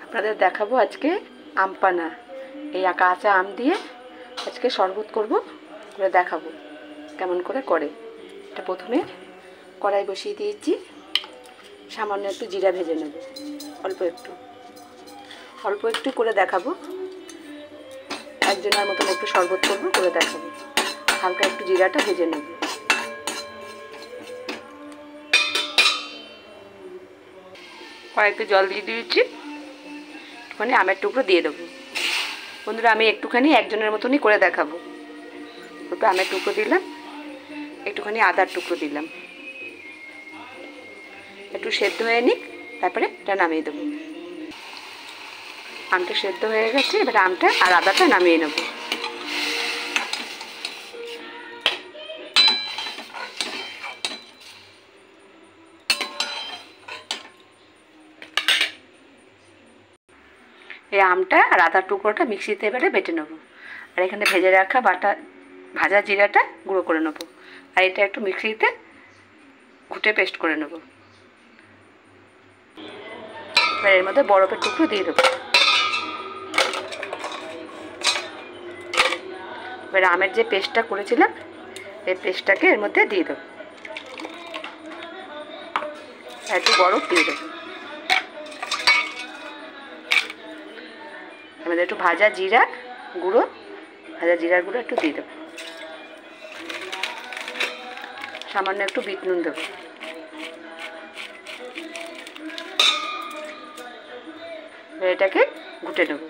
আপনাদের দেখাবো আজকে আম পানা। এই কাঁচা আম দিয়ে আজকে শরবত করব, করে দেখাবো কেমন করে করে। এটা প্রথমে কড়াই বসিয়ে দিয়েছি, সামান্য একটু জিরা ভেজে নেব, অল্প একটু করে দেখাবো। একজনের মতন একটু শরবত করব, করে দেখাবো। হালকা একটু জিরাটা ভেজে নেব। কয়েকটু জল দিয়ে দিয়েছি, একটুখানি আমের টুকরো দিয়ে দেবো। বন্ধুরা, আমি একটুখানি একজনের মতনই করে দেখাবো। একটু আমের টুকরো দিলাম, একটুখানি আদার টুকরো দিলাম, একটু সেদ্ধ হয়ে নিক, তারপরে এটা নামিয়ে দেবো। আমটা সেদ্ধ হয়ে গেছে, এবার আমটা আর আদাটা নামিয়ে নেব। এই আমটা আর আদার টুকরোটা মিক্সিতে এবারে বেটে নেব। আর এখানে ভেজে রাখা ভাজা জিরাটা গুঁড়ো করে নেব। আর এটা একটু মিক্সিতে ঘুটে পেস্ট করে নেব। এবার এর মধ্যে বরফের টুকরো দিয়ে দেবো। এবার আমের যে পেস্টটা করেছিলাম, এই পেস্টটাকে এর মধ্যে দিয়ে দেবো। একটু বরফ দিয়ে দেবো। এর মধ্যে একটু ভাজা জিরার গুঁড়ো একটু দিয়ে দেবো। সামান্য একটু বিট নুন দেবো। এটাকে ঘুটে নেব।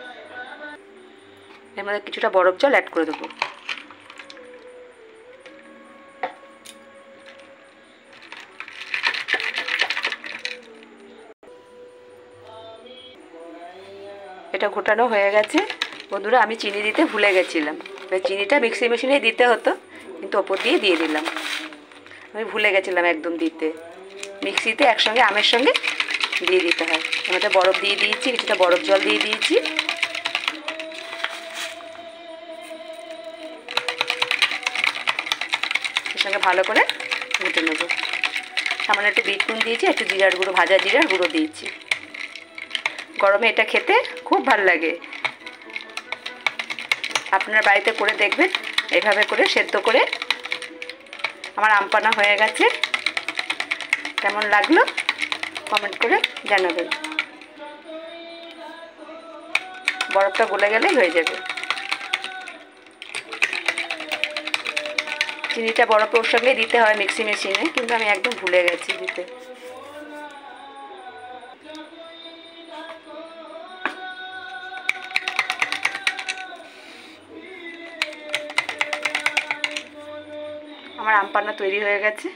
এর মধ্যে কিছুটা বরফ জল অ্যাড করে দেবো। এটা ঘোটানো হয়ে গেছে। বন্ধুরা, আমি চিনি দিতে ভুলে গেছিলাম। চিনিটা মিক্সি মেশিনে দিতে হতো, কিন্তু ওপর দিয়ে দিলাম। আমি ভুলে গেছিলাম একদম দিতে। মিক্সিতে একসঙ্গে আমের সঙ্গে দিয়ে দিতে হয়। এর মধ্যে বরফ দিয়ে দিয়েছি, কিছুটা বরফ জল দিয়ে দিয়েছি। এর সঙ্গে ভালো করে ঘুটে নেব। সামান্য একটু বিট নুন দিয়েছি, একটু জিরার গুঁড়ো, ভাজা জিরার গুঁড়ো দিয়েছি। গরমে এটা খেতে খুব ভালো লাগে। আপনার বাড়িতে করে দেখবেন, এইভাবে করে সেদ্ধ করে। আমার আম পানা হয়ে গেছে। কেমন লাগলো কমেন্ট করে জানাবেন। বরফটা গলে গেলেই হয়ে যাবে। চিনিটা বরফের সঙ্গে দিতে হয় মিক্সি মেশিনে, কিন্তু আমি একদম ভুলে গেছি দিতে। আমার আম পানা তৈরি হয়ে গেছে।